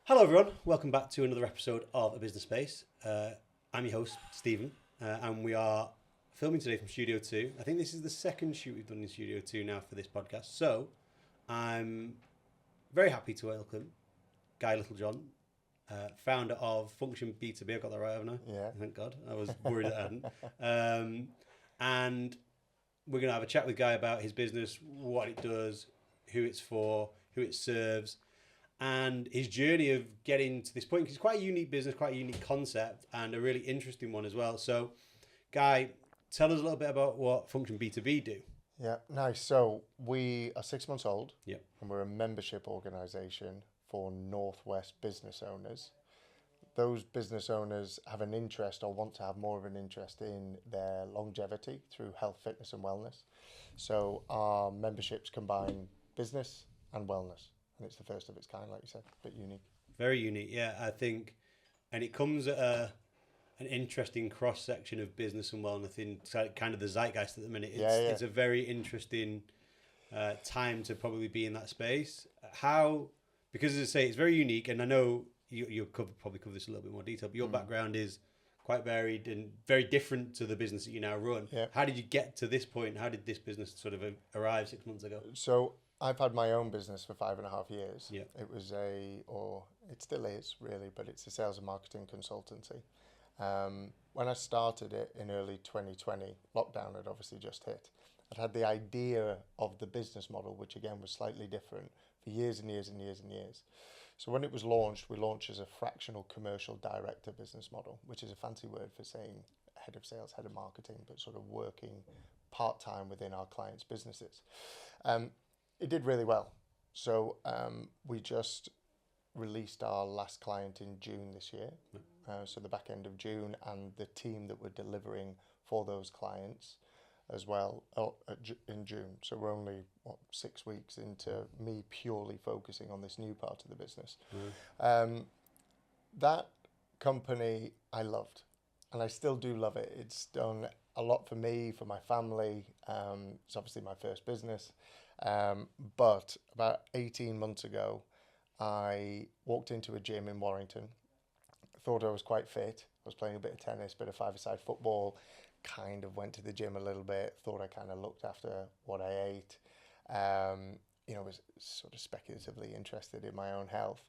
Hello, everyone. Welcome back to another episode of A Business Space. I'm your host, Stephen, and we are filming today from Studio 2. I think this is the second shoot we've done in Studio 2 now for this podcast. So I'm very happy to welcome Guy Littlejohn, founder of Function B2B. I got that right, haven't I? Yeah. Thank God. I was worried that I hadn't. And we're going to have a chat with Guy about his business, what it does, who it's for, who it serves, and his journey of getting to this point. Because it's quite a unique business, quite a unique concept, and a really interesting one as well. So, Guy, tell us a little bit about what Function B2B do. Yeah, nice. So we are 6 months old, Yep. and we're a membership organisation for Northwest business owners. Those business owners have an interest or want to have more of an interest in their longevity through health, fitness, and wellness. So our memberships combine business and wellness, and it's the first of its kind, like you said, but unique. Very unique, yeah. I think, and it comes at an interesting cross section of business and wellness in kind of the zeitgeist at the minute. It's a very interesting time to probably be in that space. How, because as I say, it's very unique, and I know you'll probably cover this in a little bit more detail, but your background is quite varied and very different to the business that you now run. Yeah. How did you get to this point? How did this business sort of arrive 6 months ago? So I've had my own business for 5.5 years. Yeah. It was it still is really, but it's a sales and marketing consultancy. When I started it in early 2020, lockdown had obviously just hit. I'd had the idea of the business model, which again was slightly different, for years and years and years and years. So when it was launched, we launched as a fractional commercial director business model, which is a fancy word for saying head of sales, head of marketing, but sort of working part-time within our clients' businesses. It did really well. So we just released our last client in June this year. So the back end of June, and the team that we're delivering for those clients as well in June. So we're only 6 weeks into me purely focusing on this new part of the business. That company I loved, and I still do love it. It's done a lot for me, for my family. It's obviously my first business. But about 18 months ago, I walked into a gym in Warrington. Thought I was quite fit. I was playing a bit of tennis, bit of five-a-side football, kind of went to the gym a little bit, thought I kind of looked after what I ate, was sort of speculatively interested in my own health.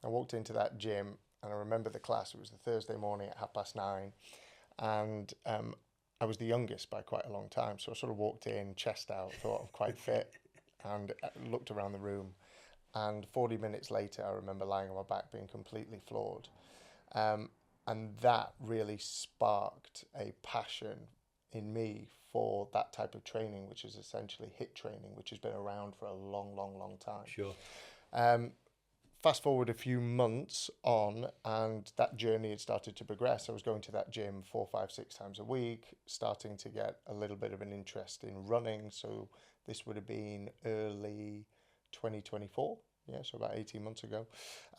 I walked into that gym, and I remember the class. It was the Thursday morning at 9:30, and I was the youngest by quite a long time. So I sort of walked in, chest out, thought I'm quite fit, and looked around the room. And 40 minutes later, I remember lying on my back being completely floored. And that really sparked a passion in me for that type of training, which is essentially HIIT training, which has been around for a long, long, long time. Sure. Fast forward a few months on, and that journey had started to progress. I was going to that gym 4, 5, 6 times a week, starting to get a little bit of an interest in running. So this would have been early 2024. Yeah, so about 18 months ago.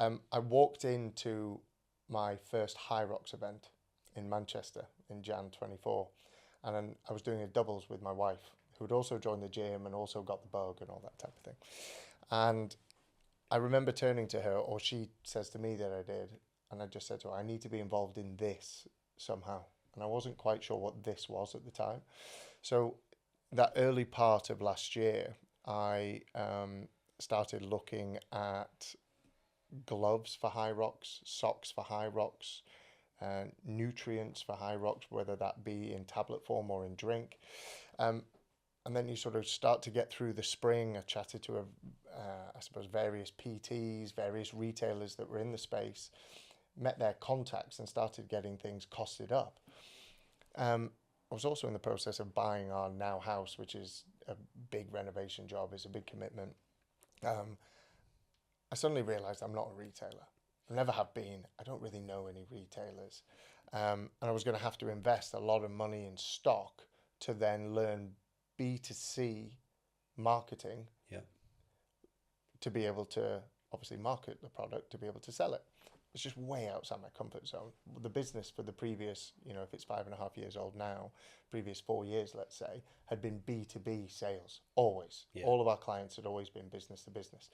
I walked into my first High Rocks event in Manchester in Jan 24. And then I was doing a doubles with my wife, who had also joined the gym and also got the bug and all that type of thing. And I remember turning to her, or she says to me that I did, and I just said to her, I need to be involved in this somehow. And I wasn't quite sure what this was at the time. So that early part of last year, I started looking at gloves for High Rocks, socks for High Rocks, nutrients for High Rocks, whether that be in tablet form or in drink. And then you sort of start to get through the spring. I chatted to, various PTs, various retailers that were in the space, met their contacts and started getting things costed up. I was also in the process of buying our now house, which is a big renovation job, it's a big commitment. I suddenly realised I'm not a retailer. I never have been. I don't really know any retailers. And I was going to have to invest a lot of money in stock to then learn B2C marketing. Yeah. To be able to obviously market the product, to be able to sell it. It's just way outside my comfort zone. The business for the previous, if it's 5.5 years old now, previous 4 years, let's say, had been B2B sales, always. Yeah. All of our clients had always been business to business.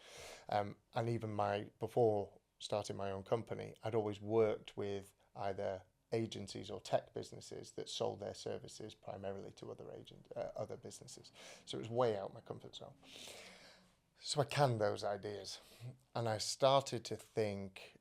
And even before starting my own company, I'd always worked with either agencies or tech businesses that sold their services primarily to other businesses. So it was way out my comfort zone. So I canned those ideas, and I started to think,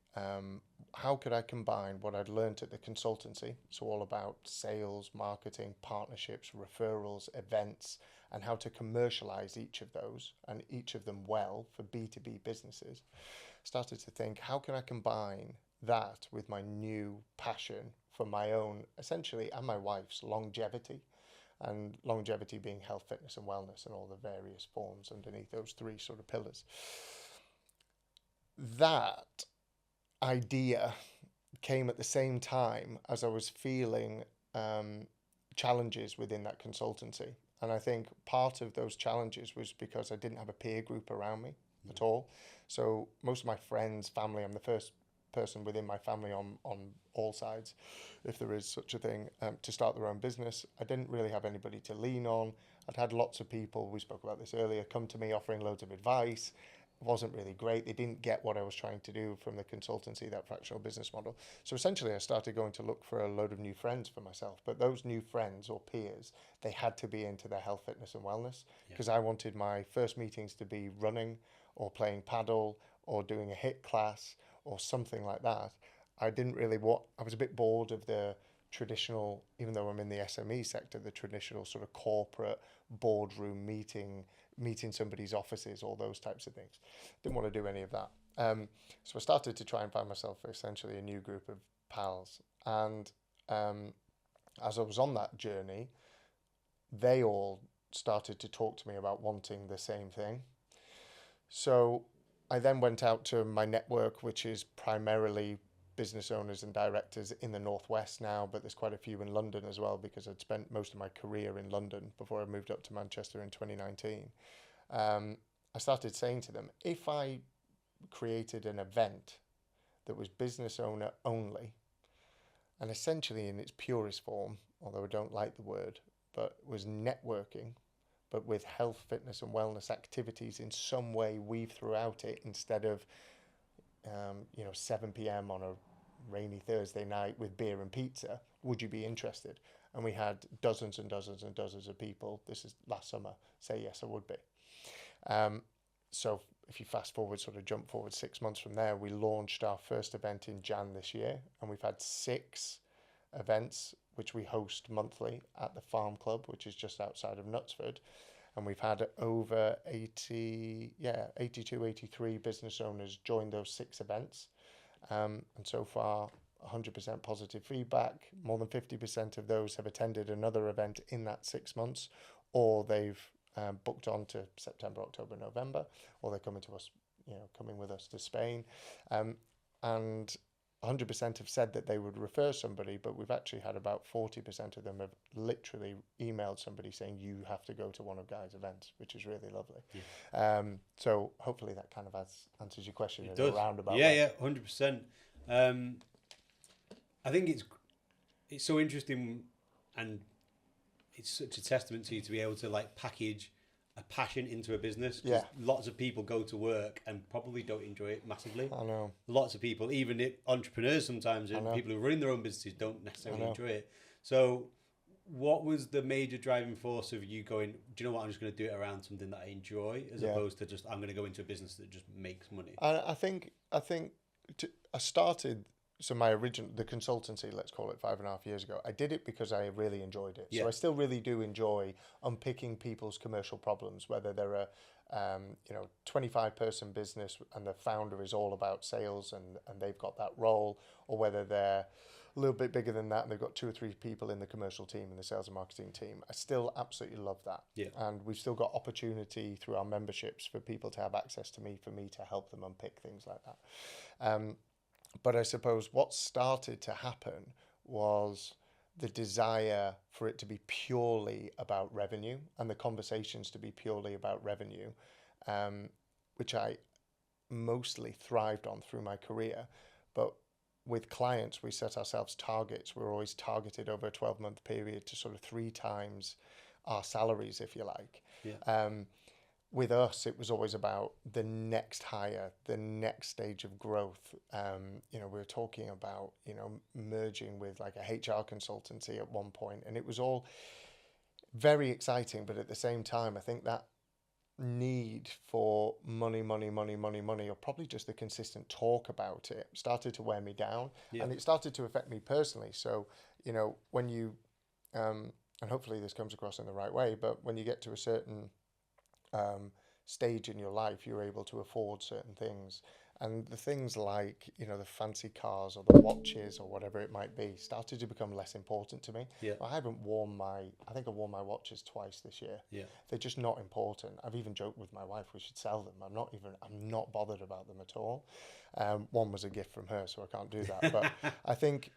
how could I combine what I'd learned at the consultancy, so all about sales, marketing, partnerships, referrals, events, and how to commercialize each of those, and each of them well for B2B businesses. Started to think, how can I combine that with my new passion for my own, essentially, and my wife's longevity, and longevity being health, fitness, and wellness, and all the various forms underneath those three sort of pillars. That idea came at the same time as I was feeling challenges within that consultancy. And I think part of those challenges was because I didn't have a peer group around me at all. So most of my friends, family, I'm the first person within my family on all sides, if there is such a thing, to start their own business. I didn't really have anybody to lean on. I'd had lots of people, we spoke about this earlier, come to me offering loads of advice. It wasn't really great. They didn't get what I was trying to do from the consultancy, that fractional business model. So essentially I started going to look for a load of new friends for myself. But those new friends or peers, they had to be into their health, fitness and wellness, because I wanted my first meetings to be running or playing paddle or doing a HIIT class or something like that. I didn't really I was a bit bored of the traditional, even though I'm in the SME sector, the traditional sort of corporate boardroom meeting somebody's offices, all those types of things. Didn't want to do any of that. So I started to try and find myself essentially a new group of pals. And as I was on that journey, they all started to talk to me about wanting the same thing. So I then went out to my network, which is primarily business owners and directors in the Northwest now, but there's quite a few in London as well, because I'd spent most of my career in London before I moved up to Manchester in 2019. I started saying to them, if I created an event that was business owner only, and essentially in its purest form, although I don't like the word, but was networking, but with health, fitness and wellness activities in some way weaved throughout it, instead of 7 p.m. on a rainy Thursday night with beer and pizza, would you be interested? And we had dozens and dozens and dozens of people, this is last summer, say yes, I would be. So if you fast forward, sort of jump forward 6 months from there, we launched our first event in Jan this year, and we've had 6 events which we host monthly at the Farm Club, which is just outside of Knutsford. And we've had over 83 business owners join those 6 events. And so far, 100% positive feedback. More than 50% of those have attended another event in that 6 months, or they've booked on to September, October, November, or they're coming to us, coming with us to Spain. And 100% have said that they would refer somebody, but we've actually had about 40% of them have literally emailed somebody saying you have to go to one of Guy's events, which is really lovely. Yeah. So hopefully that kind of answers your question in a roundabout way. Yeah, 100%. I think it's so interesting, and it's such a testament to you to be able to package a passion into a business. Yeah. Lots of people go to work and probably don't enjoy it massively. I know. Lots of people, even entrepreneurs sometimes, and people who run their own businesses don't necessarily enjoy it. So what was the major driving force of you going, do you know what, I'm just going to do it around something that I enjoy, as opposed to just, I'm going to go into a business that just makes money? I think I started... So the consultancy, let's call it 5.5 years ago, I did it because I really enjoyed it. Yeah. So I still really do enjoy unpicking people's commercial problems, whether they're a 25-person business and the founder is all about sales and they've got that role, or whether they're a little bit bigger than that and they've got 2 or 3 people in the commercial team and the sales and marketing team. I still absolutely love that. Yeah. And we've still got opportunity through our memberships for people to have access to me, for me to help them unpick things like that. But I suppose what started to happen was the desire for it to be purely about revenue, and the conversations to be purely about revenue, which I mostly thrived on through my career. But with clients, we set ourselves targets. We're always targeted over a 12-month period to sort of 3 times our salaries, if you like. Yeah. with us, it was always about the next hire, the next stage of growth. You know, we were talking about, you know, merging with like a HR consultancy at one point, and it was all very exciting. But at the same time, I think that need for money, or probably just the consistent talk about it, started to wear me down, and it started to affect me personally. So, you know, when you, and hopefully this comes across in the right way, but when you get to a certain stage in your life, you're able to afford certain things. And the things like, you know, the fancy cars or the watches or whatever it might be started to become less important to me. Yeah. I haven't worn I think I wore my watches twice this year. Yeah. They're just not important. I've even joked with my wife we should sell them. I'm not bothered about them at all. One was a gift from her, so I can't do that. But I think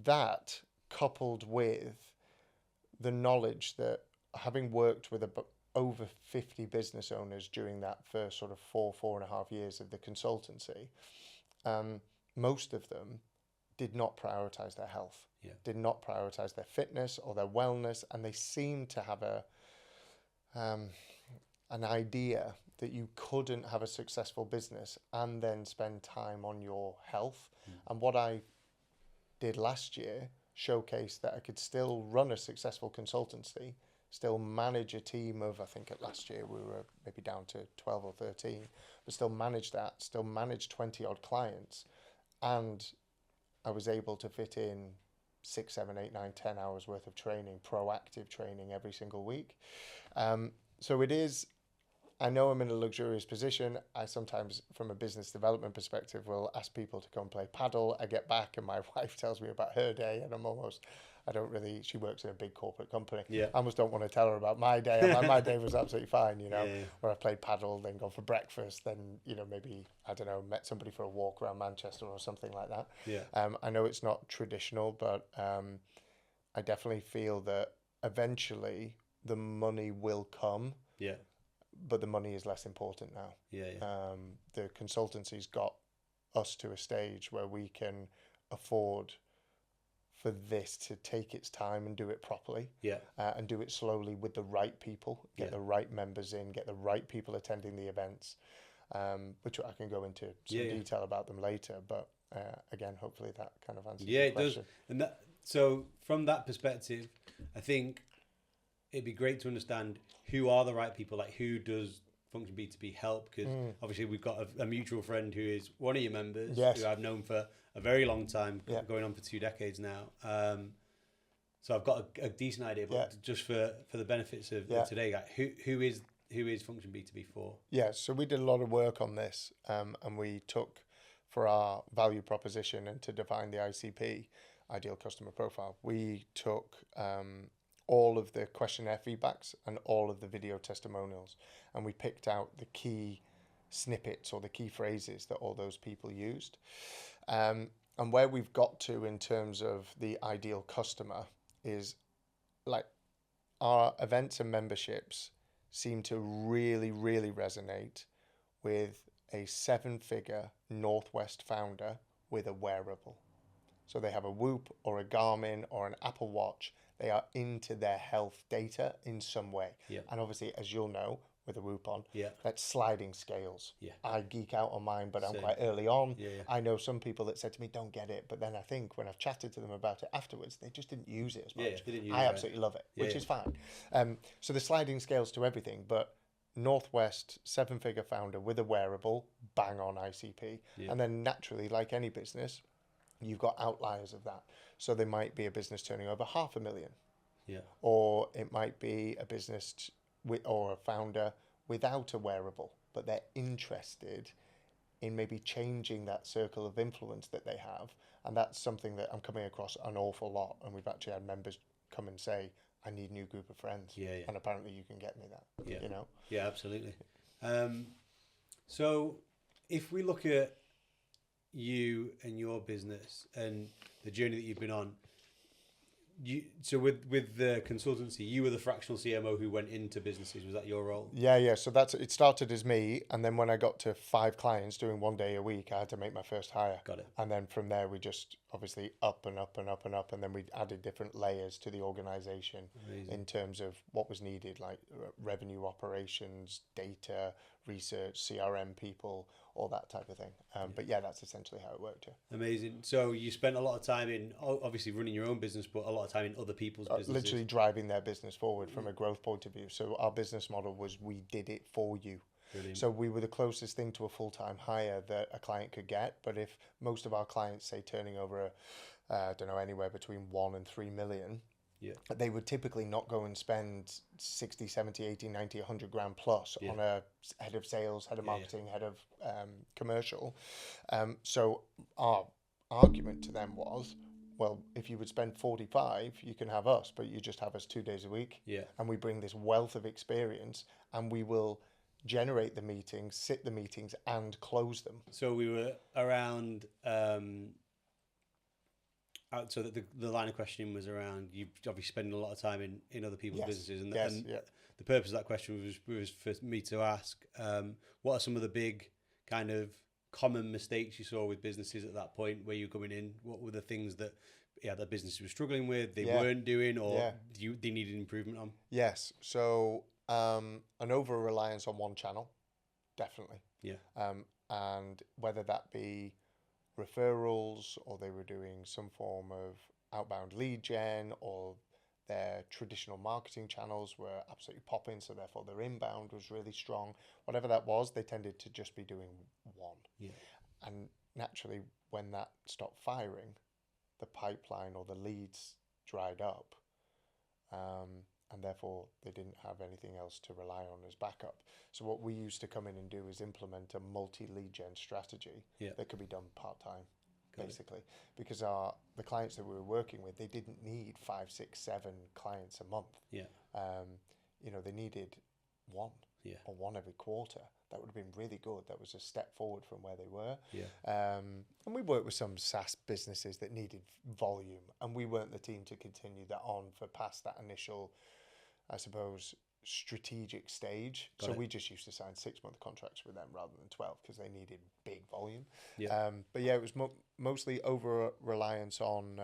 that coupled with the knowledge that having worked with over 50 business owners during that first sort of 4.5 years of the consultancy, most of them did not prioritize their health, did not prioritize their fitness or their wellness, and they seemed to have an idea that you couldn't have a successful business and then spend time on your health. And what I did last year showcased that I could still run a successful consultancy, still manage a team of, I think at last year we were maybe down to 12 or 13, but still manage that, still manage 20 odd clients. And I was able to fit in 6, 7, 8, 9, 10 hours worth of training, proactive training every single week. So it is, I know I'm in a luxurious position. I sometimes, from a business development perspective, will ask people to come play paddle. I get back and my wife tells me about her day, and she works in a big corporate company. Yeah. I almost don't want to tell her about my day. I'm like, my day was absolutely fine, you know, Yeah. where I played paddle, then gone for breakfast, then, you know, maybe, I don't know, met somebody for a walk around Manchester or something like that. Yeah. I know it's not traditional, but I definitely feel that eventually the money will come. Yeah. But the money is less important now. The consultancy's got us to a stage where we can afford for this to take its time and do it properly. And do it slowly with the right people, get the right members in, get the right people attending the events, which I can go into some detail about them later. But again, hopefully that kind of answers your question. It does. And so from that perspective, I think it'd be great to understand who are the right people, like who does Function B2B help, because obviously we've got a mutual friend who is one of your members, who I've known for a very long time, going on for 2 decades now. So I've got a decent idea, but just for the benefits of today, like who is Function B2B for? So we did a lot of work on this, and we took, for our value proposition and to define the ICP, ideal customer profile, we took all of the questionnaire feedbacks and all of the video testimonials, and we picked out the key snippets or the key phrases that all those people used. And where we've got to in terms of the ideal customer is, like, our events and memberships seem to really, really resonate with a 7-figure Northwest founder with a wearable. So they have a Whoop or a Garmin or an Apple Watch. They are into their health data in some way. And obviously, as you'll know, with a Whoop on, that's sliding scales. I geek out on mine, but I'm quite early on. I know some people that said to me, don't get it. But then I think when I've chatted to them about it afterwards, they just didn't use it as much. I absolutely love it, which is fine. So the sliding scales to everything, but Northwest 7-figure founder with a wearable, bang on ICP. And then naturally, like any business, you've got outliers of that. So there might be a business turning over $500,000. Or it might be a business or a founder without a wearable, but they're interested in maybe changing that circle of influence that they have. And that's something that I'm coming across an awful lot. And we've actually had members come and say, I need a new group of friends. And apparently you can get me that, you know? Yeah, absolutely. So if we look at you and your business and the journey that you've been on, So with the consultancy, you were the fractional CMO who went into businesses. Was that your role? Yeah. So it started as me, and then when I got to 5 clients doing 1 day a week, I had to make my first hire. Got it. And then from there, we just obviously up and up and up and up, and then we added different layers to the organization. Amazing. In terms of what was needed, like revenue operations, data, research, CRM people, all that type of thing. But yeah, that's essentially how it worked. Yeah. Amazing. So you spent a lot of time in obviously running your own business, but a lot of time in other people's businesses. Literally driving their business forward from a growth point of view. So our business model was we did it for you. Brilliant. So we were the closest thing to a full-time hire that a client could get. But if most of our clients, say, turning over, I don't know, anywhere between 1 and 3 million, yeah, they would typically not go and spend 60, 70, 80, 90, 100 grand plus on a head of sales, head of marketing, head of commercial. So our argument to them was, well, if you would spend 45, you can have us, but you just have us 2 days a week. Yeah. And we bring this wealth of experience, and we will generate the meetings, sit the meetings, and close them. So we were around... so that the line of questioning was around, you've obviously spending a lot of time in other people's businesses, and the purpose of that question was for me to ask, what are some of the big kind of common mistakes you saw with businesses at that point where you're coming in? What were the things that the businesses were struggling with, they weren't doing, or they needed improvement on? Yes. So an over reliance on one channel, definitely. Yeah. And whether that be referrals, or they were doing some form of outbound lead gen, or their traditional marketing channels were absolutely popping, so therefore their inbound was really strong. Whatever that was, they tended to just be doing one. Yeah. And naturally, when that stopped firing, the pipeline or the leads dried up. And therefore they didn't have anything else to rely on as backup. So what we used to come in and do is implement a multi-lead gen strategy that could be done part-time, basically. Because the clients that we were working with, they didn't need 5, 6, 7 clients a month. Yeah. They needed one or one every quarter. That would have been really good. That was a step forward from where they were. Yeah. And we worked with some SaaS businesses that needed volume, and we weren't the team to continue that on for past that initial, I suppose, strategic stage. We just used to sign 6-month contracts with them rather than 12 because they needed big volume. Yeah. But yeah, it was mostly over reliance on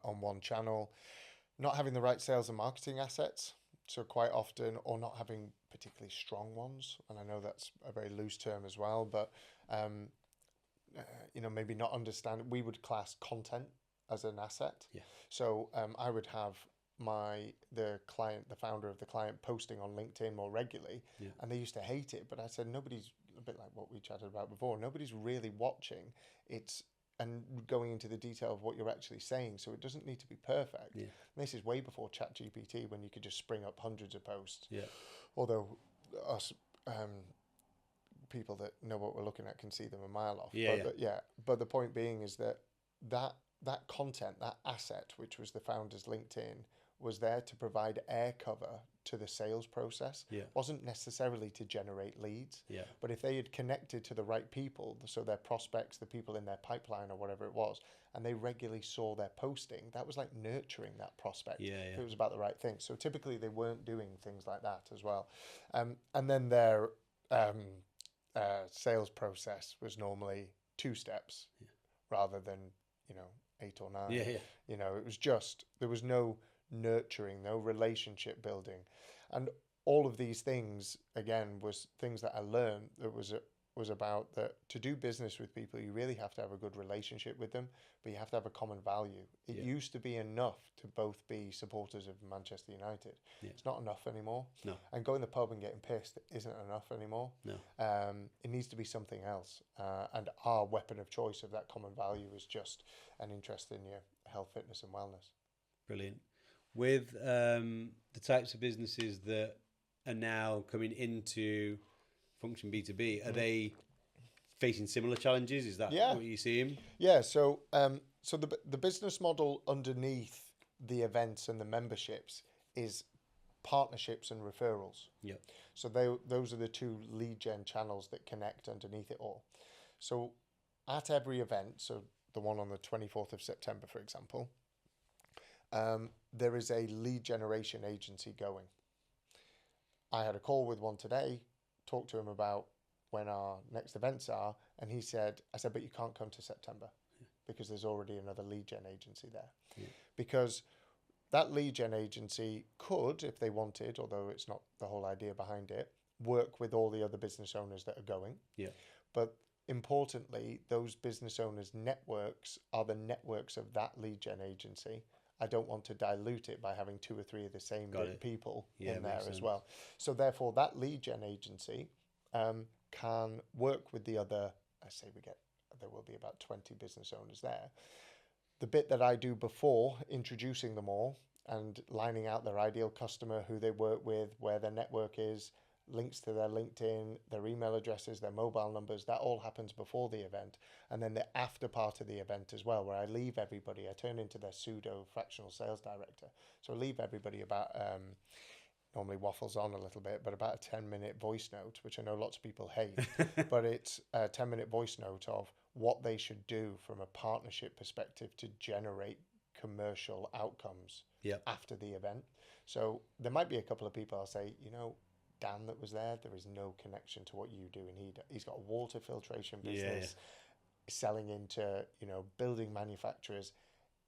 one channel, not having the right sales and marketing assets. So quite often, or not having particularly strong ones. And I know that's a very loose term as well, but maybe not understand. We would class content as an asset. Yeah. So I would have the founder of the client posting on LinkedIn more regularly, and they used to hate it. But I said, nobody's, a bit like what we chatted about before, nobody's really watching. And going into the detail of what you're actually saying, so it doesn't need to be perfect. Yeah. And this is way before ChatGPT, when you could just spring up hundreds of posts. Yeah. Although us people that know what we're looking at can see them a mile off. But the point being is that content, that asset, which was the founder's LinkedIn, was there to provide air cover to the sales process. Wasn't necessarily to generate leads. But if they had connected to the right people, so their prospects, the people in their pipeline or whatever it was, and they regularly saw their posting, that was like nurturing that prospect. It was about the right thing. So typically they weren't doing things like that as well. And then their sales process was normally 2 steps rather than 8 or 9. It was just, there was no nurturing, no relationship building, and all of these things again was things that I learned. That was about that to do business with people, you really have to have a good relationship with them, but you have to have a common value. It used to be enough to both be supporters of Manchester United. It's not enough anymore. No. And going to the pub and getting pissed isn't enough anymore. No. It needs to be something else. And our weapon of choice of that common value is just an interest in your health, fitness, and wellness. Brilliant. With the types of businesses that are now coming into Function B2B, are they facing similar challenges? Is that what you're seeing? Yeah. So the business model underneath the events and the memberships is partnerships and referrals. Yeah. So those are the 2 lead gen channels that connect underneath it all. So at every event, so the one on the 24th of September, for example, There is a lead generation agency going. I had a call with one today, talked to him about when our next events are, and I said, but you can't come to September because there's already another lead gen agency there. Yeah. Because that lead gen agency could, if they wanted, although it's not the whole idea behind it, work with all the other business owners that are going. Yeah. But importantly, those business owners' networks are the networks of that lead gen agency. I don't want to dilute it by having 2 or 3 of the same people in there as well. So therefore, that lead gen agency can work with the other, there will be about 20 business owners there. The bit that I do before introducing them all and lining out their ideal customer, who they work with, where their network is, links to their LinkedIn, their email addresses, their mobile numbers, that all happens before the event. And then the after part of the event as well, where I leave everybody, I turn into their pseudo fractional sales director. So I leave everybody about, normally waffles on a little bit, but about a 10-minute voice note, which I know lots of people hate, but it's a 10-minute voice note of what they should do from a partnership perspective to generate commercial outcomes after the event. So there might be a couple of people I'll say, Dan that was there is no connection to what you do, and he's got a water filtration business, selling into building manufacturers.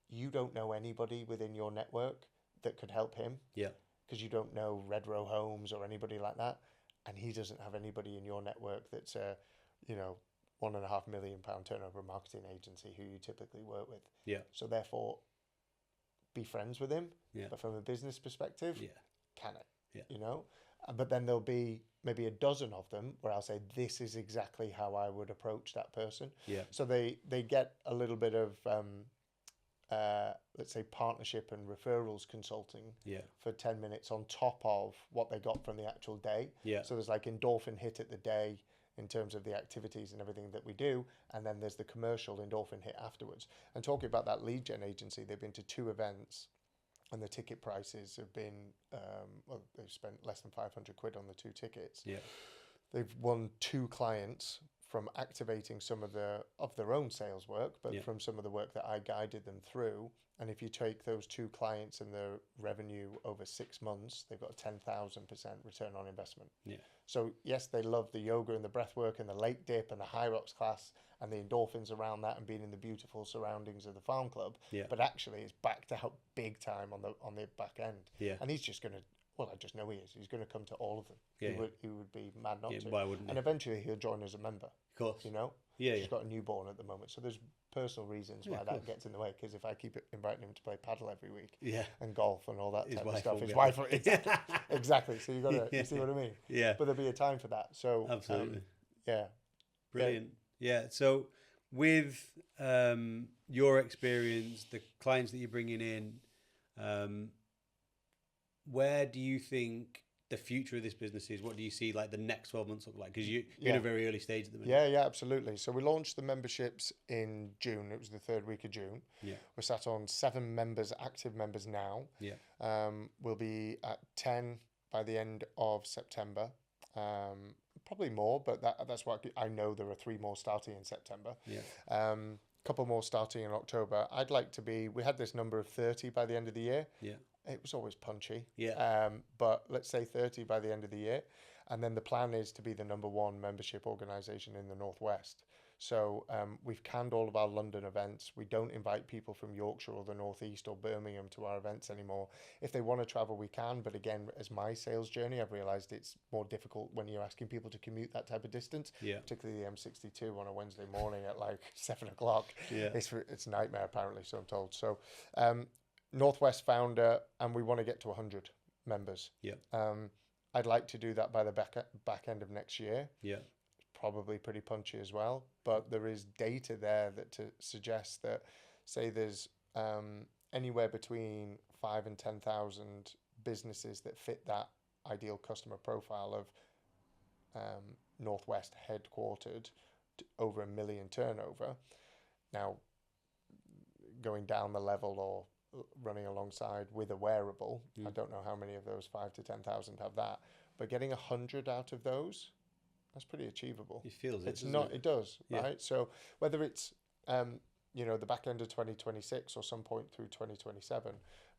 You don't know anybody within your network that could help him, because you don't know Red Row Homes or anybody like that, and he doesn't have anybody in your network that's a £1.5 million turnover marketing agency who you typically work with. So therefore, be friends with him, but from a business perspective, can it? But then there'll be maybe a dozen of them where I'll say, this is exactly how I would approach that person. So they get a little bit of, let's say, partnership and referrals consulting for 10 minutes on top of what they got from the actual day. So there's like endorphin hit at the day in terms of the activities and everything that we do. And then there's the commercial endorphin hit afterwards. And talking about that lead gen agency, they've been to 2 events. And the ticket prices have been, they've spent less than 500 quid on the 2 tickets. They've won 2 clients from activating some of their own sales work, but from some of the work that I guided them through. And if you take those 2 clients and their revenue over 6 months, they've got a 10,000% return on investment. So yes, they love the yoga and the breath work and the lake dip and the high rocks class and the endorphins around that and being in the beautiful surroundings of the farm club. But actually it's backed out big time on the back end. And he's just going to, I just know he is. He's going to come to all of them. He would be mad not to. Why wouldn't he? And eventually he'll join as a member. Of course. He's got a newborn at the moment. So there's personal reasons why that gets in the way. Because if I keep inviting him to play paddle every week and golf and all that type of stuff, his wife will... Exactly. So you got to, you see what I mean? But there'll be a time for that. So absolutely. Brilliant. So with your experience, the clients that you're bringing in, where do you think the future of this business is? What do you see like the next 12 months look like? Because you're in a very early stage at the minute. Yeah, absolutely. So we launched the memberships in June. It was the 3rd week of June. We're sat on 7 members, active members now. We'll be at 10 by the end of September. Probably more, but that's what I know. There are 3 more starting in September. Couple more starting in October. I'd like to be, we had this number of 30 by the end of the year. It was always punchy. But let's say 30 by the end of the year. And then the plan is to be the #1 membership organisation in the Northwest. So we've canned all of our London events. We don't invite people from Yorkshire or the Northeast or Birmingham to our events anymore. If they want to travel, we can. But again, as my sales journey, I've realised it's more difficult when you're asking people to commute that type of distance, particularly the M62 on a Wednesday morning at like 7 o'clock. It's a nightmare, apparently, so I'm told. So Northwest founder, and we want to get to 100 members. I'd like to do that by the back end of next year. Probably pretty punchy as well, but there is data there that to suggest that, say, there's anywhere between 5 and 10,000 businesses that fit that ideal customer profile of Northwest headquartered to over $1 million turnover. Now, going down the level or running alongside with a wearable, I don't know how many of those 5 to 10,000 have that, but getting 100 out of those, that's pretty achievable. It feels it's not. It does, right? So whether it's the back end of 2026 or some point through 2027,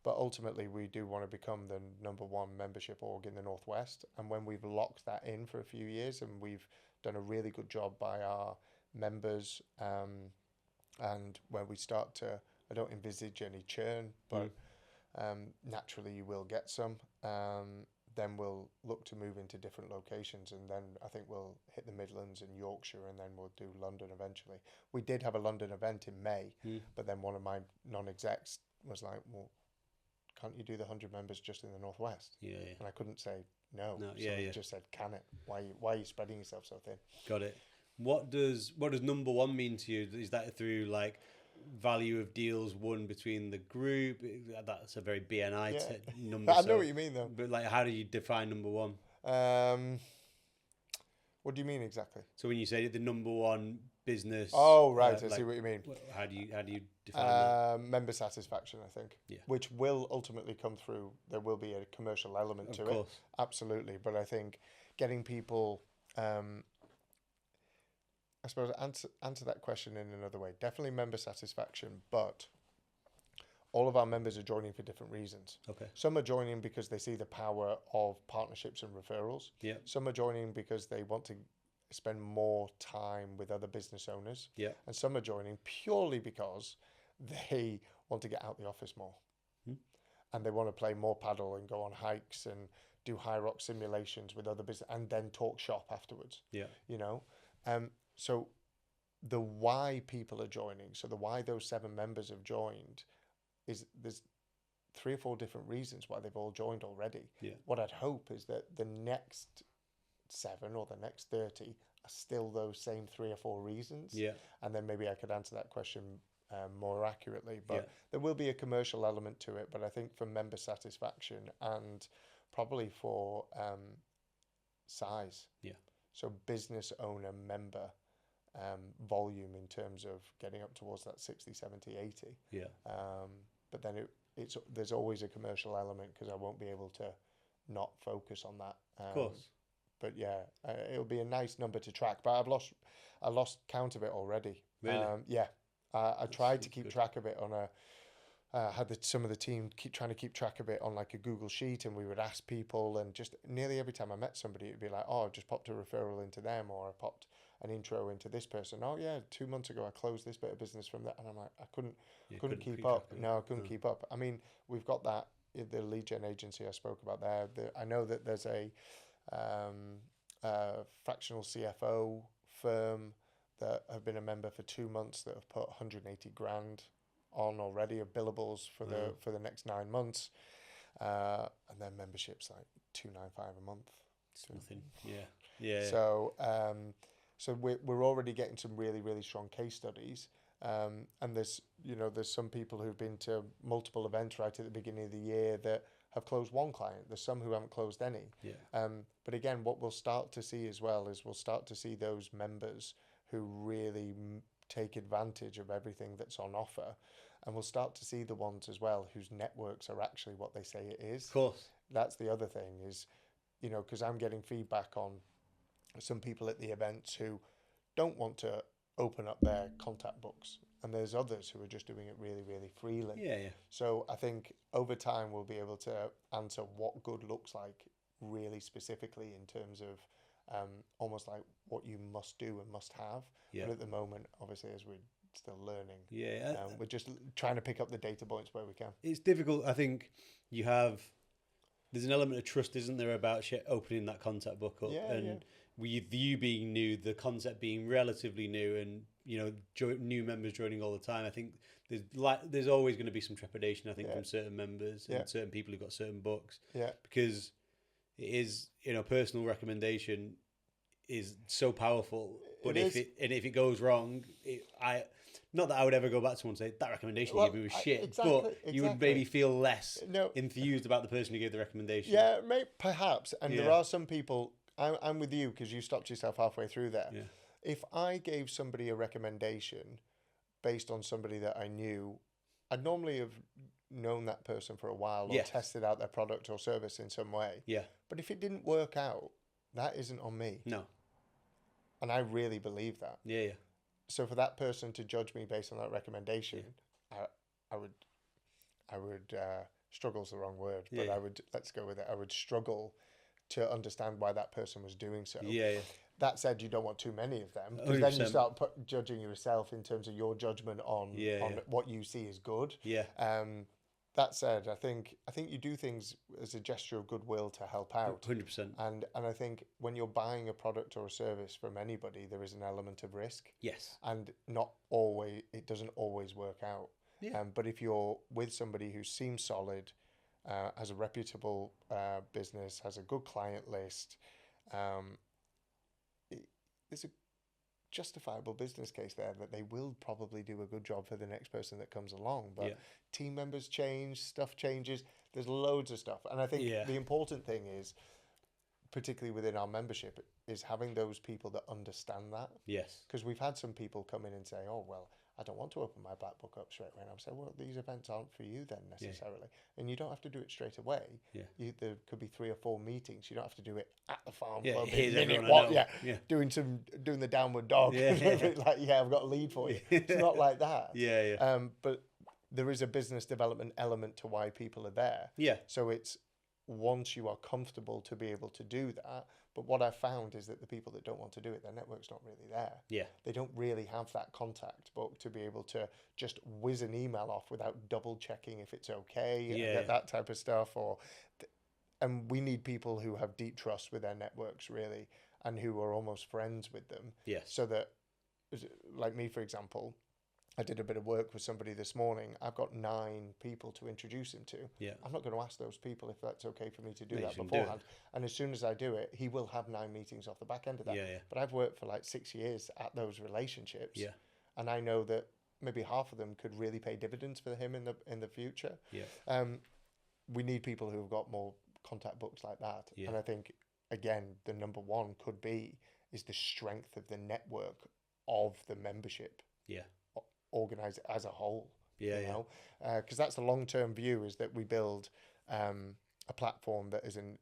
But ultimately, we do want to become the number one membership org in the Northwest. And when we've locked that in for a few years, and we've done a really good job by our members, and when we start to, I don't envisage any churn, but naturally you will get some. Then we'll look to move into different locations, and then I think we'll hit the Midlands and Yorkshire, and then we'll do London eventually. We did have a London event in May, but then one of my non-execs was like, well, can't you do the 100 members just in the Northwest? Yeah. And I couldn't say no. Just said, can it? Why are you spreading yourself so thin? Got it. What does number one mean to you? Is that through like value of deals won between the group? That's a very BNI number. I know what you mean though. But like, how do you define number one? What do you mean exactly? So when you say the number one business. Oh right, I see what you mean. How do you define that? Member satisfaction, I think. Yeah. Which will ultimately come through. There will be a commercial element to it. Absolutely, but I think getting people. I suppose answer that question in another way. Definitely member satisfaction, but all of our members are joining for different reasons. Okay. Some are joining because they see the power of partnerships and referrals. Yeah. Some are joining because they want to spend more time with other business owners. Yeah. And some are joining purely because they want to get out the office more. And they want to play more paddle and go on hikes and do high rock simulations with other business and then talk shop afterwards. Yeah. You know? So the why people are joining, so the why those 7 members have joined is there's 3 or 4 different reasons why they've all joined already. Yeah. What I'd hope is that the next 7 or the next 30 are still those same 3 or 4 reasons. Yeah. And then maybe I could answer that question more accurately. But there will be a commercial element to it. But I think for member satisfaction and probably for size. Yeah. So business owner member volume in terms of getting up towards that 60, 70, 80. Yeah. But then there's always a commercial element because I won't be able to not focus on that. Of course. But yeah, it'll be a nice number to track. But I lost count of it already. Really? Yeah. I tried to keep track of it on a. Had some of the team trying to keep track of it on like a Google Sheet, and we would ask people, and just nearly every time I met somebody, it'd be like, "Oh, I just popped a referral into them, or I popped an intro into this person. Oh yeah, 2 months ago I closed this bit of business from that," and I'm like, I couldn't keep up. No, I couldn't keep up. I mean, we've got that the lead gen agency I spoke about there. I know that there's a fractional CFO firm that have been a member for 2 months that have put 180 grand on already of billables for the next 9 months, and then memberships like $295 a month. It's nothing. Yeah. So we're already getting some really, really strong case studies, and there's some people who've been to multiple events right at the beginning of the year that have closed one client. There's some who haven't closed any. Yeah. But again, what we'll start to see as well is we'll start to see those members who really take advantage of everything that's on offer, and we'll start to see the ones as well whose networks are actually what they say it is. Of course. That's the other thing is, because I'm getting feedback on some people at the events who don't want to open up their contact books, and there's others who are just doing it really, really freely. Yeah. So I think over time we'll be able to answer what good looks like really specifically in terms of almost like what you must do and must have. Yeah. But at the moment, obviously, as we're still learning, yeah, we're just trying to pick up the data points where we can. It's difficult. I think there's an element of trust, isn't there, about opening that contact book up, with you being new, the concept being relatively new, and new members joining all the time. I think there's always going to be some trepidation. I think from certain members and certain people who've got certain books. Yeah. Because it is, personal recommendation is so powerful. But if it goes wrong, not that I would ever go back to someone and say that recommendation you gave me was shit, exactly. You would maybe feel less enthused about the person who gave the recommendation. Yeah, perhaps. And there are some people. I'm with you because you stopped yourself halfway through there. Yeah. If I gave somebody a recommendation based on somebody that I knew, I'd normally have known that person for a while or tested out their product or service in some way. Yeah. But if it didn't work out, that isn't on me. No. And I really believe that. Yeah. So for that person to judge me based on that recommendation, I would struggle's the wrong word, but Yeah. let's go with it. I would struggle to understand why that person was doing so. Yeah. That said, you don't want too many of them, because then you start judging yourself in terms of your judgment on what you see as good. Yeah. That said, I think you do things as a gesture of goodwill to help out. 100%. And I think when you're buying a product or a service from anybody, there is an element of risk. Yes. And it doesn't always work out. Yeah. But if you're with somebody who seems solid, has a reputable business, has a good client list, there's a justifiable business case there that they will probably do a good job for the next person that comes along. But team members change, stuff changes. There's loads of stuff. And I think the important thing is, particularly within our membership, is having those people that understand that. Yes. Because we've had some people come in and say, oh, well, I don't want to open my back book up straight away. And I'm saying, well, these events aren't for you then necessarily. Yeah. And you don't have to do it straight away. Yeah. There could be 3 or 4 meetings. You don't have to do it at the farm club. Doing the downward dog. Like, I've got a lead for you. It's not like that. Yeah. But there is a business development element to why people are there. Yeah. So it's once you are comfortable to be able to do that. But what I've found is that the people that don't want to do it, their network's not really there. Yeah. They don't really have that contact book to be able to just whiz an email off without double checking if it's okay, that type of stuff. And we need people who have deep trust with their networks, really, and who are almost friends with them. Yes. So that, like me, for example, I did a bit of work with somebody this morning. I've got 9 people to introduce him to. Yeah. I'm not going to ask those people if that's okay for me to do that beforehand. And as soon as I do it, he will have 9 meetings off the back end of that. Yeah. But I've worked for like 6 years at those relationships. Yeah. And I know that maybe half of them could really pay dividends for him in the future. Yeah. We need people who've got more contact books like that. Yeah. And I think, again, the number one could be is the strength of the network of the membership. Yeah. Organize it as a whole. Yeah. Because that's the long-term view, is that we build a platform that is an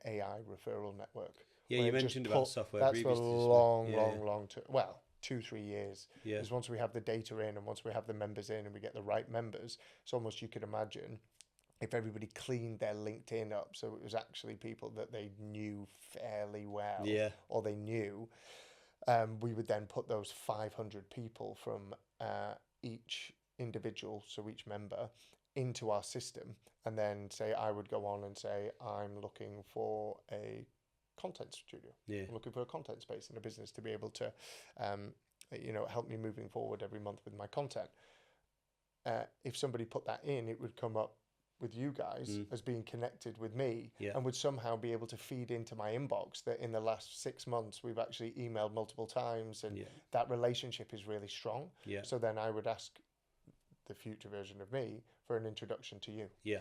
AI referral network. Yeah, you mentioned about software previously. That's previously. for long term. Well, 2-3 years. Yeah. Because once we have the data in and once we have the members in and we get the right members, it's almost, you could imagine if everybody cleaned their LinkedIn up so it was actually people that they knew fairly well. Yeah. Or they knew. We would then put those 500 people from each individual, so each member, into our system, and then say I would go on and say I'm looking for a content studio. Yeah. I'm looking for a content space in a business to be able to, help me moving forward every month with my content. If somebody put that in, it would come up with you guys as being connected with me, and would somehow be able to feed into my inbox that in the last 6 months we've actually emailed multiple times, and that relationship is really strong. Yeah. So then I would ask the future version of me for an introduction to you. Yeah.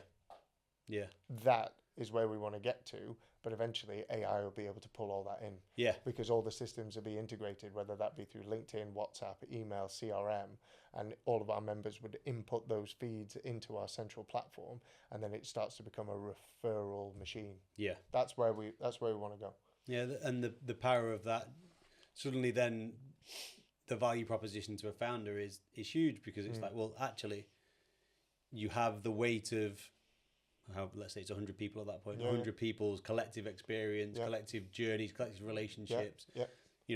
That is where we want to get to, but eventually AI will be able to pull all that in. Yeah. Because all the systems will be integrated, whether that be through LinkedIn, WhatsApp, email, CRM, and all of our members would input those feeds into our central platform, and then it starts to become a referral machine. Yeah. That's where we want to go. Yeah, and the power of that, suddenly then the value proposition to a founder is huge, because it's like, well, actually, you have the weight of, let's say it's 100 people at that point, 100 people's collective experience, collective journeys, collective relationships. Yeah.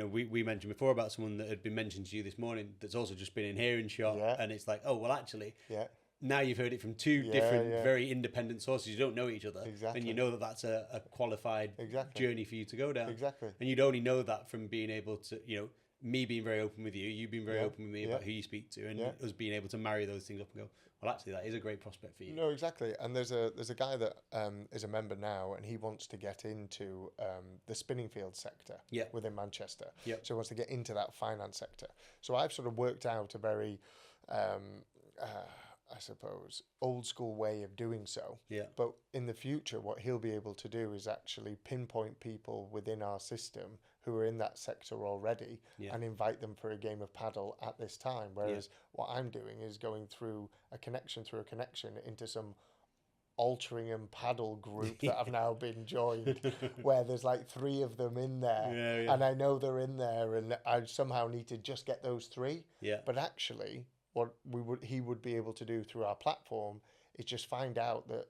We mentioned before about someone that had been mentioned to you this morning that's also just been in here and shot, and it's like, oh, well, actually, now you've heard it from 2 different, very independent sources. You don't know each other, and you know that that's a qualified journey for you to go down. Exactly. And you'd only know that from being able to, me being very open with you, you being very open with me about who you speak to, and us being able to marry those things up and go, well, actually, that is a great prospect for you. No, exactly. And there's a guy that is a member now, and he wants to get into the spinning field sector within Manchester. Yeah. So he wants to get into that finance sector. So I've sort of worked out a very, I suppose, old school way of doing so. Yeah. But in the future, what he'll be able to do is actually pinpoint people within our system who are in that sector already and invite them for a game of paddle at this time. Whereas what I'm doing is going through a connection into some Altrincham paddle group that I've now been joined, where there's like 3 of them in there, and I know they're in there, and I somehow need to just get those 3. Yeah. But actually, what he would be able to do through our platform is just find out that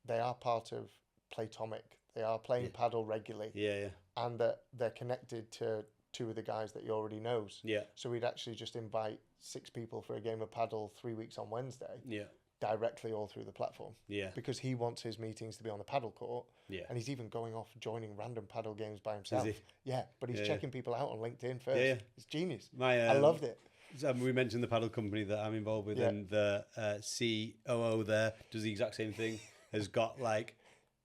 they are part of Playtomic. They are playing paddle regularly. Yeah. And that they're connected to 2 of the guys that he already knows. Yeah. So we'd actually just invite 6 people for a game of paddle 3 weeks on Wednesday. Yeah. Directly all through the platform. Yeah. Because he wants his meetings to be on the paddle court. Yeah. And he's even going off joining random paddle games by himself. Is he? Yeah, but he's checking people out on LinkedIn first. Yeah. It's genius. I loved it. We mentioned the paddle company that I'm involved with, and the COO there does the exact same thing. Has got like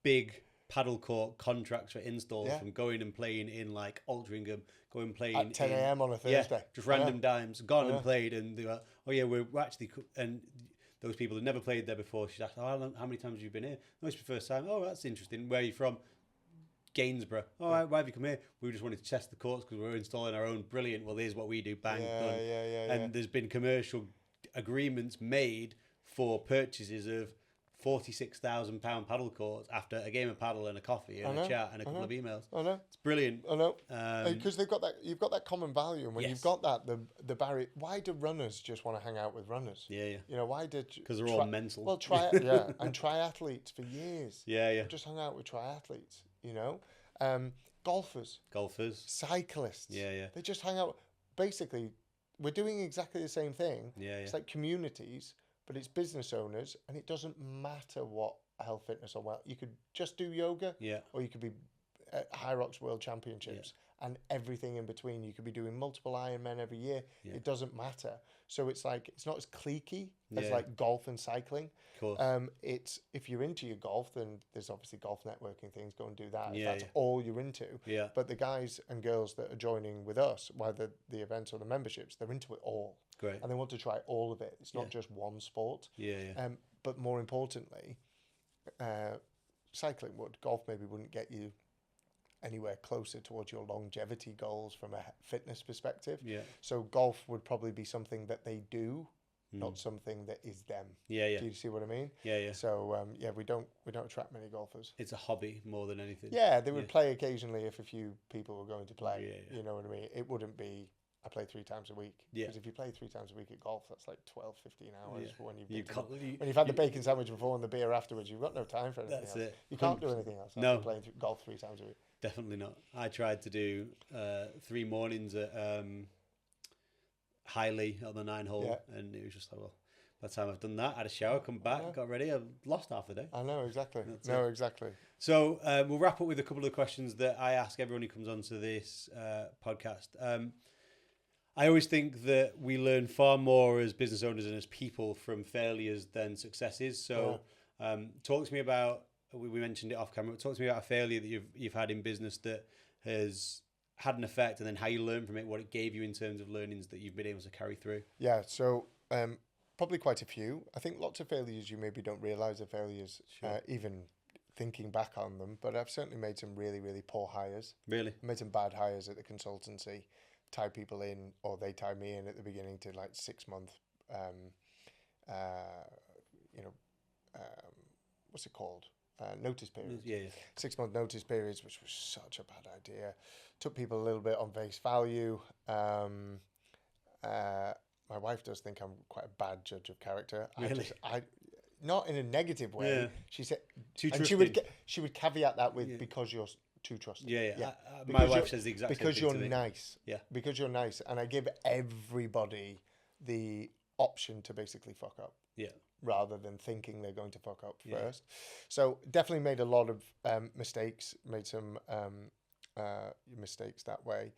big paddle court contracts for installs from going and playing in like Altrincham, going and playing at 10 a.m. on a Thursday. Just random dimes, gone and played, and they were, oh yeah, we're actually, and those people had never played there before. She's asked, oh, how many times have you been here? No, it's the first time. Oh, that's interesting. Where are you from? Gainsborough. Oh, why have you come here? We just wanted to test the courts because we're installing our own. Brilliant. Well, here's what we do. Bang, done. And there's been commercial agreements made for purchases of £46,000 paddle courts after a game of paddle and a coffee and a chat and a couple of emails. I know. It's brilliant. I know. Because they've got that. You've got that common value, and when you've got that, the barrier. Why do runners just want to hang out with runners? Yeah. You know, why did? Because they're all mental. Well, and triathletes for years. Yeah. Just hung out with triathletes. You know, golfers, cyclists. Yeah. They just hang out. Basically, we're doing exactly the same thing. Yeah. It's like communities, but it's business owners, and it doesn't matter what health, fitness, or well. You could just do yoga, or you could be at High Rocks World Championships, and everything in between. You could be doing multiple Ironmen every year. It doesn't matter. So it's like it's not as cliquey as like golf and cycling. Of course. It's if you're into your golf, then there's obviously golf networking things. Go and do that. Yeah, if that's all you're into. Yeah. But the guys and girls that are joining with us, whether the events or the memberships, they're into it all. Great. And they want to try all of it. It's not just one sport. Yeah. But more importantly, cycling would. Golf maybe wouldn't get you anywhere closer towards your longevity goals from a fitness perspective. Yeah. So golf would probably be something that they do, not something that is them. Yeah. Do you see what I mean? Yeah. So we don't attract many golfers. It's a hobby more than anything. Yeah, they would play occasionally if a few people were going to play. Yeah. You know what I mean? It wouldn't be I play 3 times a week. Yeah. Because if you play 3 times a week at golf, that's like 12, 15 hours when when you've had the bacon sandwich before and the beer afterwards. You've got no time for anything else. It. You can't do anything else. No. Playing golf 3 times a week. Definitely not. I tried to do 3 mornings at Highley on the 9 hole, and it was just like, well, by the time I've done that, I had a shower, come back, got ready, I've lost half the day. I know, exactly. Exactly. So we'll wrap up with a couple of questions that I ask everyone who comes onto this podcast. I always think that we learn far more as business owners and as people from failures than successes. So talk to me about, we mentioned it off camera, talk to me about a failure that you've had in business that has had an effect, and then how you learn from it, what it gave you in terms of learnings that you've been able to carry through. Yeah, so probably quite a few. I think lots of failures you maybe don't realise are failures, even thinking back on them, but I've certainly made some really, really poor hires. Really? I made some bad hires at the consultancy, tied people in, or they tied me in at the beginning to like 6 month, what's it called? Notice periods. Yeah. 6 month notice periods, which was such a bad idea. Took people a little bit on face value. My wife does think I'm quite a bad judge of character. Really? I not in a negative way. Yeah. She said, too and trusting. she would caveat that with because you're too trusting. Yeah. My wife says the exact same thing because you're to me. nice. Yeah. Because you're nice, and I give everybody the option to basically fuck up. Yeah. Rather than thinking they're going to fuck up first. So definitely made a lot of mistakes, made some mistakes that way.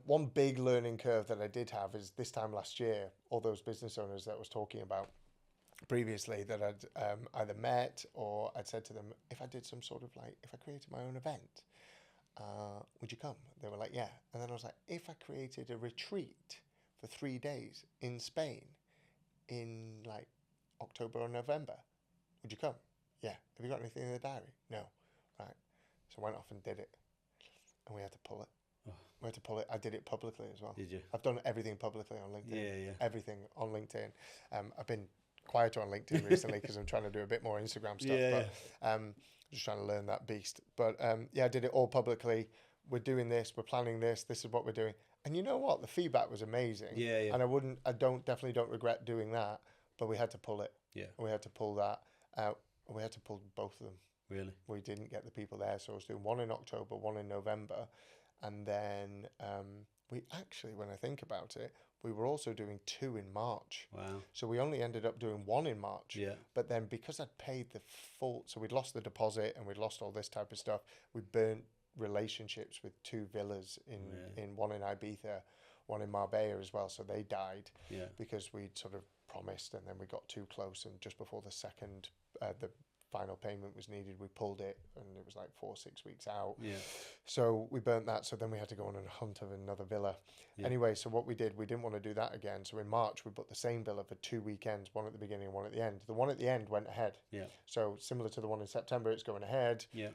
One big learning curve that I did have is this time last year, all those business owners that I was talking about previously that I'd either met or I'd said to them, if I did some sort of like, if I created my own event, would you come? They were like, yeah. And then I was like, if I created a retreat for 3 days in Spain in like October or November, would you come? Yeah. Have you got anything in the diary? No. Right. So I went off and did it, and we had to pull it. We had to pull it. I did it publicly as well. Did you? I've done everything publicly on LinkedIn. Yeah. Everything on LinkedIn. I've been quieter on LinkedIn recently because I'm trying to do a bit more Instagram stuff. But just trying to learn that beast. But I did it all publicly. We're doing this. We're planning this. This is what we're doing. And you know what? The feedback was amazing. Yeah. And I definitely don't regret doing that. But we had to pull it. Yeah. And we had to pull that out. And we had to pull both of them. Really? We didn't get the people there, so I was doing one in October, one in November, and then we actually, when I think about it, we were also doing 2 in March. Wow. So we only ended up doing 1 in March. Yeah. But then because I'd paid the full, so we'd lost the deposit and we'd lost all this type of stuff, we burnt relationships with 2 villas in one in Ibiza, one in Marbella as well. So they died because we'd sort of promised, and then we got too close, and just before the final payment was needed, we pulled it, and it was like 4 or 6 weeks out. Yeah. So we burnt that. So then we had to go on and hunt of another villa. Yeah. Anyway, so what we did, we didn't want to do that again. So in March, we booked the same villa for 2 weekends, one at the beginning and one at the end. The one at the end went ahead. Yeah. So similar to the one in September, it's going ahead. Yeah.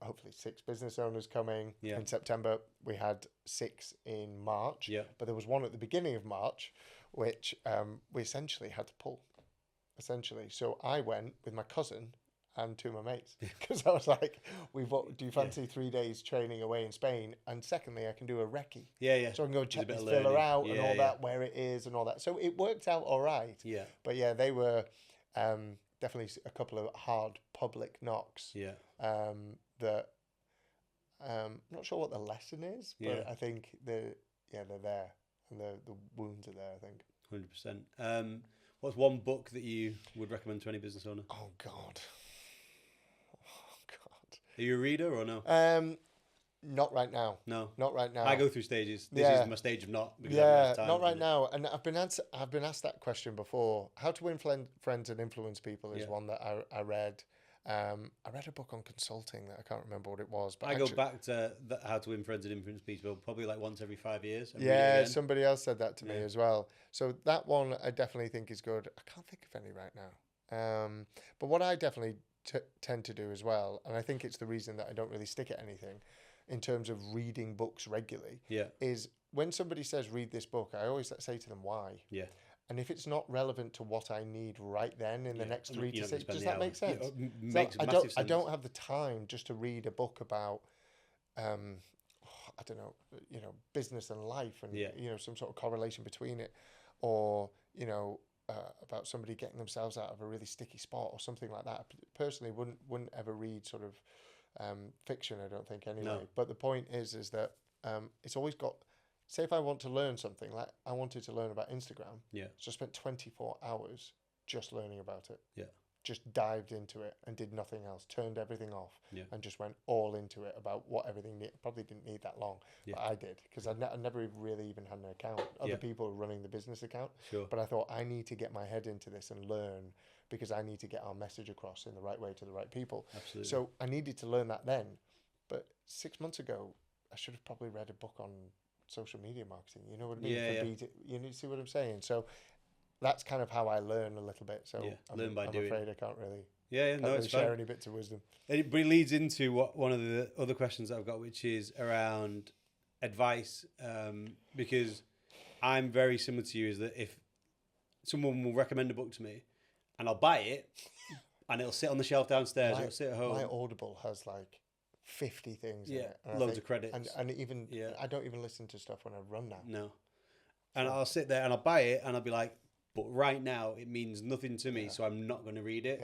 Hopefully 6 business owners coming. Yeah. In September, we had 6 in March. Yeah. But there was one at the beginning of March, which we essentially had to pull. So I went with my cousin and 2 of my mates, because I was like, do you fancy 3 days training away in Spain? And secondly, I can do a recce. Yeah. So I can go check this villa out and all that, where it is and all that. So it worked out all right. Yeah. But yeah, they were definitely a couple of hard public knocks. Yeah. That I'm not sure what the lesson is, but I think they're there, and the wounds are there, I think. 100%. What's one book that you would recommend to any business owner? Oh God. Are you a reader or no? Not right now. No, not right now. I go through stages. This is my stage of not. Not right now. And I've been asked that question before. How to Win Friends and Influence People is one that I read. I read a book on consulting that I can't remember what it was. But I go back to How to Win Friends and Influence People probably like once every 5 years. Somebody else said that to me as well. So that one I definitely think is good. I can't think of any right now. But what I definitely tend to do as well, and I think it's the reason that I don't really stick at anything in terms of reading books regularly, is when somebody says read this book, I always say to them why. Yeah. And if it's not relevant to what I need right then in the next 3 to 6, does that make sense? I don't have the time just to read a book about, I don't know, business and life, and some sort of correlation between it, or about somebody getting themselves out of a really sticky spot or something like that. I personally wouldn't ever read sort of fiction, I don't think, anyway. No. But the point is that it's always got, say if I want to learn something, like I wanted to learn about Instagram, so I spent 24 hours just learning about it. Yeah. Just dived into it and did nothing else, turned everything off, and just went all into it about what everything needed. Probably didn't need that long, but I did, because I never really even had an account. Other people were running the business account, but I thought I need to get my head into this and learn, because I need to get our message across in the right way to the right people. Absolutely. So I needed to learn that then, but 6 months ago, I should have probably read a book on social media marketing. You know what I mean? You see what I'm saying? So that's kind of how I learn a little bit. So I'm afraid I can't really. It's share any bits of wisdom. But it leads into one of the other questions that I've got, which is around advice, because I'm very similar to you. Is that if someone will recommend a book to me, and I'll buy it, and it'll sit on the shelf downstairs, it'll sit at home. My Audible has like 50 things in it. Loads of credits. And even I don't even listen to stuff when I run now. No. And I'll sit there and I'll buy it and I'll be like, but right now it means nothing to me, so I'm not going to read it.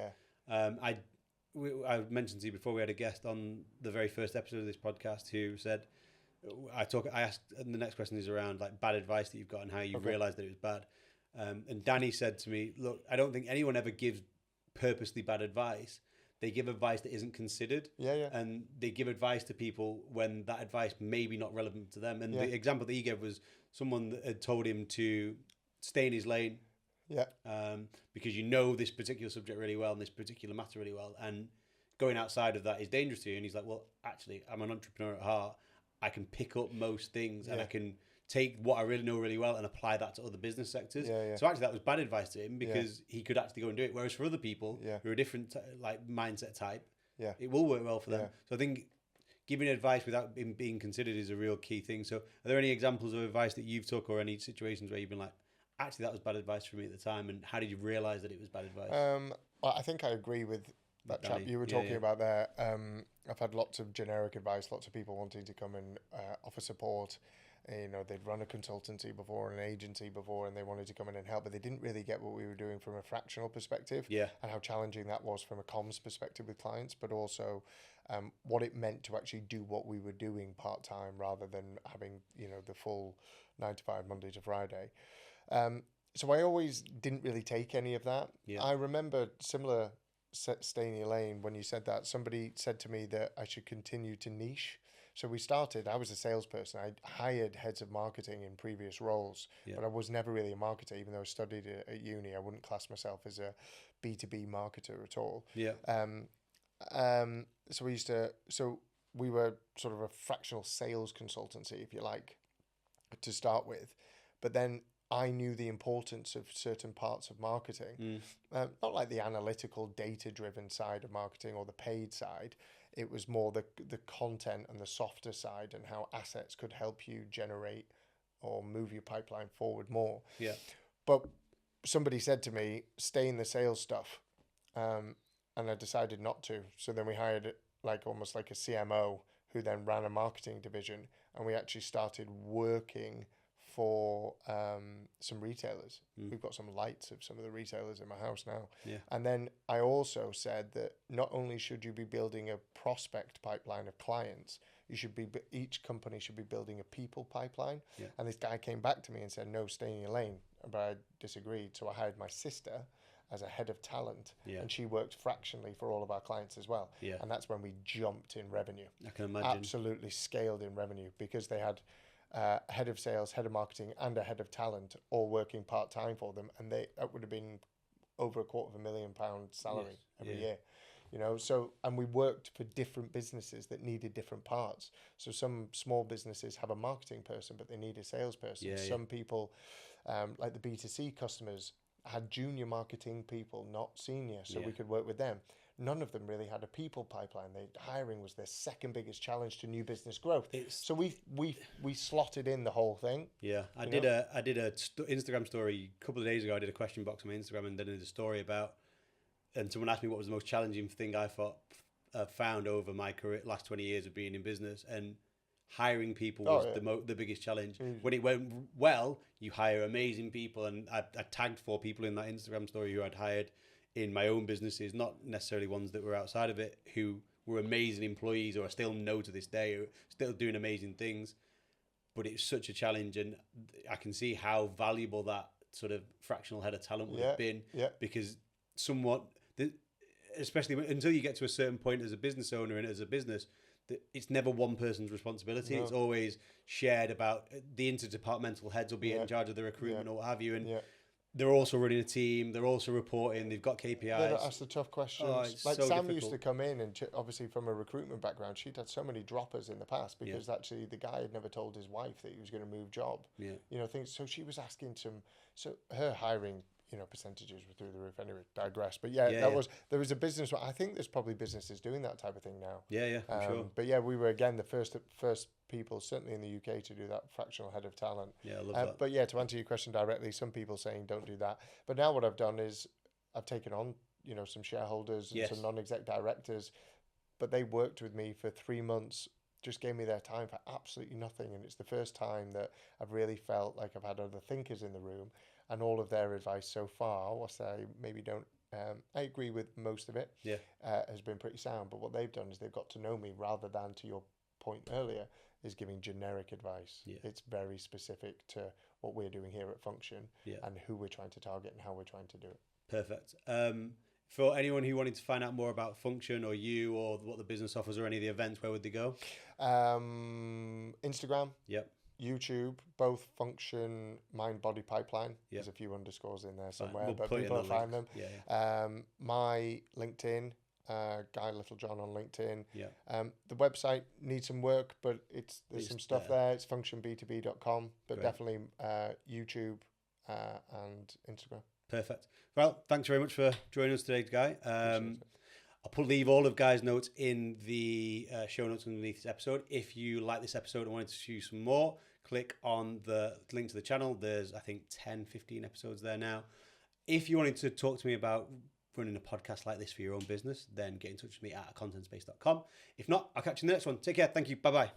Yeah. I mentioned to you before, we had a guest on the very first episode of this podcast who said, I asked, and the next question is around like bad advice that you've got and how you realised that it was bad. And Danny said to me, look, I don't think anyone ever gives purposely bad advice. They give advice that isn't considered. And they give advice to people when that advice may be not relevant to them. And the example that he gave was someone that had told him to stay in his lane. Because this particular subject really well and this particular matter really well. And going outside of that is dangerous to you. And he's like, well, actually, I'm an entrepreneur at heart. I can pick up most things and I can take what I really know really well and apply that to other business sectors. So actually that was bad advice to him, because he could actually go and do it. Whereas for other people who are a different mindset type, it will work well for them. So I think giving advice without being considered is a real key thing. So are there any examples of advice that you've took, or any situations where you've been like, actually that was bad advice for me at the time, and how did you realise that it was bad advice? Well, I think I agree with that chap you were talking about there. I've had lots of generic advice, lots of people wanting to come and offer support. You know, they'd run a consultancy before, an agency before, and they wanted to come in and help, but they didn't really get what we were doing from a fractional perspective, and how challenging that was from a comms perspective with clients, but also what it meant to actually do what we were doing part-time rather than having, you know, the full 9 to 5 Monday to Friday. So I always didn't really take any of that. I remember similar, stay in your lane, when you said that, somebody said to me that I should continue to niche. So we started, I was a salesperson. I hired heads of marketing in previous roles, but I was never really a marketer, even though I studied at uni. I wouldn't class myself as a B2B marketer at all. So we were sort of a fractional sales consultancy, if you like, to start with. But then I knew the importance of certain parts of marketing, not like the analytical, data-driven side of marketing or the paid side. It was more the content and the softer side, and how assets could help you generate or move your pipeline forward more. But somebody said to me, stay in the sales stuff. And I decided not to. So then we hired almost like a CMO who then ran a marketing division. And we actually started working for some retailers. We've got some lights of some of the retailers in my house now. And then I also said that not only should you be building a prospect pipeline of clients, each company should be building a people pipeline. And this guy came back to me and said, no, stay in your lane. But I disagreed. So I hired my sister as a head of talent, and she worked fractionally for all of our clients as well. And that's when we jumped in revenue. I can imagine. Absolutely scaled in revenue, because they had head of sales, head of marketing, and a head of talent all working part-time for them, and that would have been over £250,000 salary every year, you know. So, and we worked for different businesses that needed different parts. So some small businesses have a marketing person, but they need a salesperson. Some people, like the B2C customers, had junior marketing people, not senior, so we could work with them. None of them really had a people pipeline. Hiring was their second biggest challenge to new business growth. So we slotted in the whole thing. I did a Instagram story a couple of days ago. I did a question box on my Instagram, and then did a story about, and someone asked me what was the most challenging thing I found over my career, last 20 years of being in business, and hiring people was the biggest challenge. When it went well, you hire amazing people, and I tagged 4 people in that Instagram story who I'd hired in my own businesses, not necessarily ones that were outside of it, who were amazing employees, or I still know to this day, who are still doing amazing things. But it's such a challenge, and I can see how valuable that sort of fractional head of talent would have been, because especially until you get to a certain point as a business owner and as a business, it's never one person's responsibility. It's always shared. About the interdepartmental heads will be in charge of the recruitment or what have you, and they're also running a team. They're also reporting. They've got KPIs. They don't ask the tough questions. Like so Sam difficult. used to come in, and obviously from a recruitment background, she'd had so many droppers in the past, because actually the guy had never told his wife that he was going to move job. You know, things. So she was asking so her hiring, you know, percentages were through the roof. Anyway, digress. But there was a business. I think there's probably businesses doing that type of thing now. I'm sure. But we were again the first people, certainly in the UK, to do that fractional head of talent. I love that. But to answer your question directly, some people saying don't do that. But now what I've done is I've taken on, you know, some shareholders and some non-exec directors, but they worked with me for 3 months. Just gave me their time for absolutely nothing, and it's the first time that I've really felt like I've had other thinkers in the room. And all of their advice so far, whilst I maybe don't, I agree with most of it, has been pretty sound. But what they've done is they've got to know me, rather than, to your point earlier, is giving generic advice. It's very specific to what we're doing here at Function and who we're trying to target and how we're trying to do it. Perfect. For anyone who wanted to find out more about Function or you or what the business offers or any of the events, where would they go? Instagram. YouTube, both Function, Mind Body Pipeline. There's a few underscores in there somewhere, but people will find them. My LinkedIn, Guy Littlejohn on LinkedIn. The website needs some work, but there's some stuff there. It's functionb2b.com, but definitely YouTube and Instagram. Perfect. Well, thanks very much for joining us today, Guy. I'll leave all of Guy's notes in the show notes underneath this episode. If you like this episode and wanted to see some more, click on the link to the channel. There's, I think, 10, 15 episodes there now. If you wanted to talk to me about running a podcast like this for your own business, then get in touch with me at contentspace.com. If not, I'll catch you in the next one. Take care. Thank you. Bye-bye.